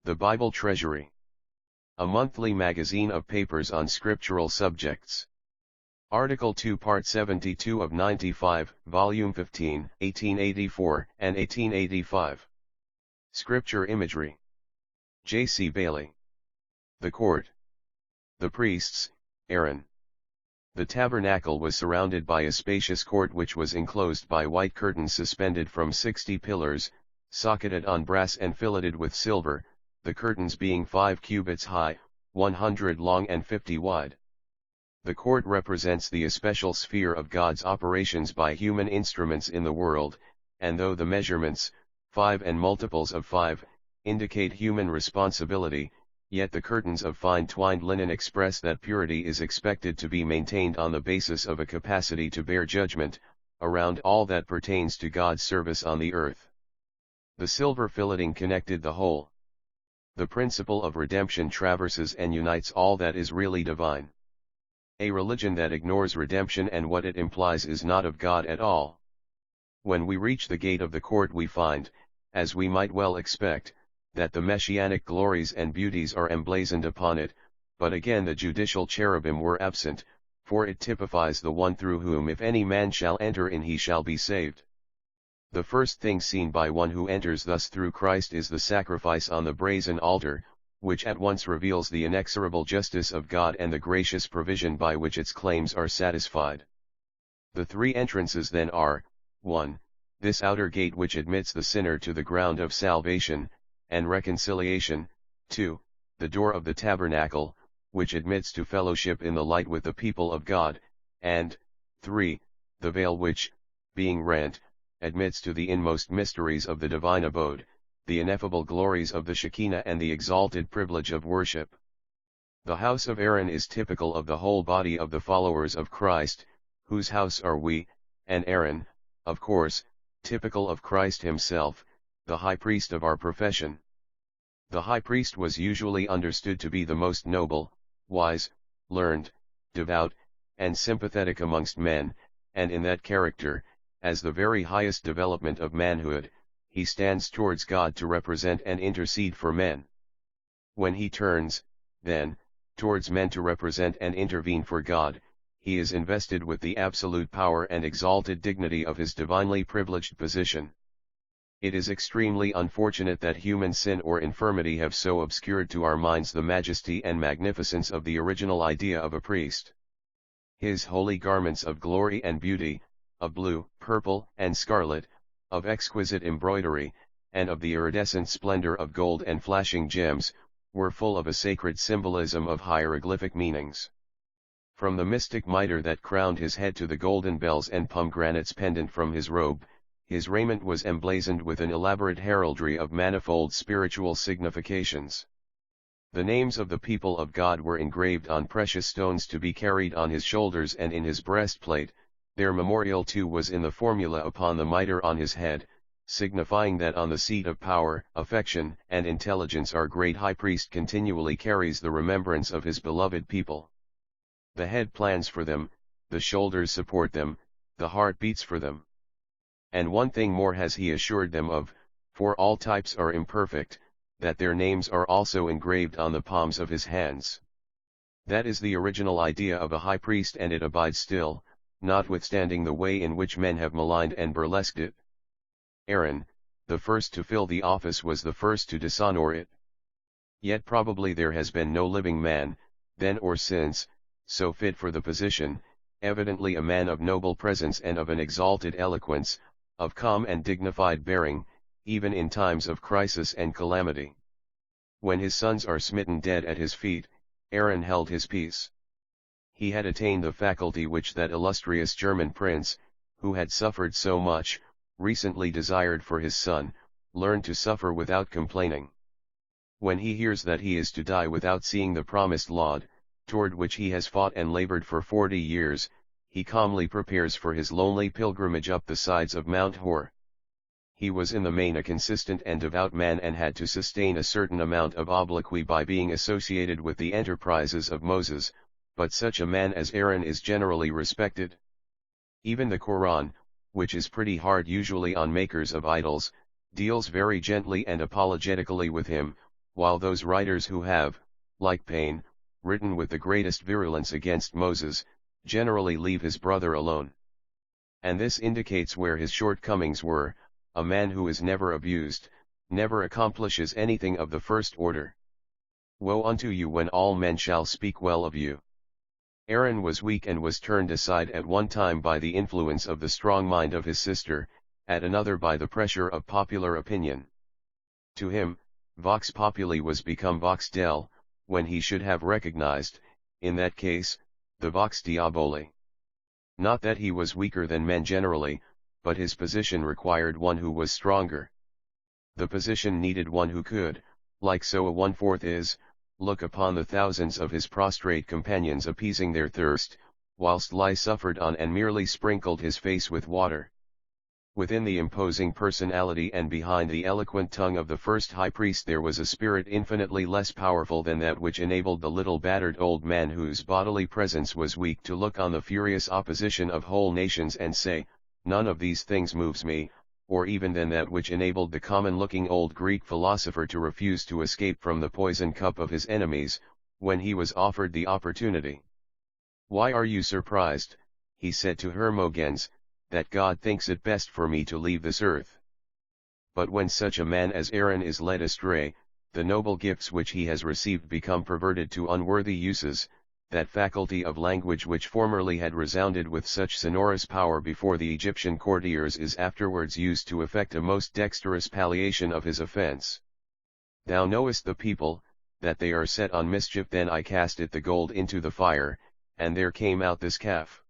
The Bible Treasury. A monthly magazine of papers on scriptural subjects. Article 2 Part 72 of 95, Volume 15, 1884 and 1885. Scripture Imagery. J. C. Bailey. The Court. The priests, Aaron. The tabernacle was surrounded by a spacious court which was enclosed by white curtains suspended from 60 pillars, socketed on brass and filleted with silver, the curtains being 5 cubits high, 100 long and 50 wide. The court represents the especial sphere of God's operations by human instruments in the world, and though the measurements, 5 and multiples of 5, indicate human responsibility, yet the curtains of fine twined linen express that purity is expected to be maintained on the basis of a capacity to bear judgment, around all that pertains to God's service on the earth. The silver filleting connected the whole. The principle of redemption traverses and unites all that is really divine. A religion that ignores redemption and what it implies is not of God at all. When we reach the gate of the court we find, as we might well expect, that the messianic glories and beauties are emblazoned upon it, but again the judicial cherubim were absent, for it typifies the one through whom if any man shall enter in he shall be saved. The first thing seen by one who enters thus through Christ is the sacrifice on the brazen altar, which at once reveals the inexorable justice of God and the gracious provision by which its claims are satisfied. The three entrances then are, 1. This outer gate which admits the sinner to the ground of salvation and reconciliation, 2. The door of the tabernacle, which admits to fellowship in the light with the people of God, and 3. The veil which, being rent, admits to the inmost mysteries of the divine abode, the ineffable glories of the Shekinah and the exalted privilege of worship. The house of Aaron is typical of the whole body of the followers of Christ, whose house are we, and Aaron, of course, typical of Christ himself, the high priest of our profession. The high priest was usually understood to be the most noble, wise, learned, devout, and sympathetic amongst men, and in that character, as the very highest development of manhood, he stands towards God to represent and intercede for men. When he turns, then, towards men to represent and intervene for God, he is invested with the absolute power and exalted dignity of his divinely privileged position. It is extremely unfortunate that human sin or infirmity have so obscured to our minds the majesty and magnificence of the original idea of a priest. His holy garments of glory and beauty, of blue, purple, and scarlet, of exquisite embroidery, and of the iridescent splendor of gold and flashing gems, were full of a sacred symbolism of hieroglyphic meanings. From the mystic mitre that crowned his head to the golden bells and pomegranates pendant from his robe, his raiment was emblazoned with an elaborate heraldry of manifold spiritual significations. The names of the people of God were engraved on precious stones to be carried on his shoulders and in his breastplate. Their memorial too was in the formula upon the mitre on his head, signifying that on the seat of power, affection, and intelligence our great high priest continually carries the remembrance of his beloved people. The head plans for them, the shoulders support them, the heart beats for them. And one thing more has he assured them of, for all types are imperfect, that their names are also engraved on the palms of his hands. That is the original idea of a high priest and it abides still, notwithstanding the way in which men have maligned and burlesqued it. Aaron, the first to fill the office, was the first to dishonor it. Yet probably there has been no living man, then or since, so fit for the position, evidently a man of noble presence and of an exalted eloquence, of calm and dignified bearing, even in times of crisis and calamity. When his sons are smitten dead at his feet, Aaron held his peace. He had attained the faculty which that illustrious German prince, who had suffered so much, recently desired for his son, learned to suffer without complaining. When he hears that he is to die without seeing the promised Lord, toward which he has fought and labored for 40 years, he calmly prepares for his lonely pilgrimage up the sides of Mount Hor. He was in the main a consistent and devout man and had to sustain a certain amount of obloquy by being associated with the enterprises of Moses, but such a man as Aaron is generally respected. Even the Quran, which is pretty hard usually on makers of idols, deals very gently and apologetically with him, while those writers who have, like Paine, written with the greatest virulence against Moses, generally leave his brother alone. And this indicates where his shortcomings were. A man who is never abused, never accomplishes anything of the first order. Woe unto you when all men shall speak well of you. Aaron was weak and was turned aside at one time by the influence of the strong mind of his sister, at another by the pressure of popular opinion. To him, vox populi was become vox Dei, when he should have recognized, in that case, the vox diaboli. Not that he was weaker than men generally, but his position required one who was stronger. The position needed one who could, like so a 1/4 is, look upon the thousands of his prostrate companions appeasing their thirst, whilst lie suffered on and merely sprinkled his face with water. Within the imposing personality and behind the eloquent tongue of the first high priest there was a spirit infinitely less powerful than that which enabled the little battered old man whose bodily presence was weak to look on the furious opposition of whole nations and say, "None of these things moves me," or even than that which enabled the common-looking old Greek philosopher to refuse to escape from the poison cup of his enemies, when he was offered the opportunity. "Why are you surprised," he said to Hermogenes, "that God thinks it best for me to leave this earth?" But when such a man as Aaron is led astray, the noble gifts which he has received become perverted to unworthy uses. That faculty of language which formerly had resounded with such sonorous power before the Egyptian courtiers is afterwards used to effect a most dexterous palliation of his offense. "Thou knowest the people, that they are set on mischief. Then I cast it the gold into the fire, and there came out this calf.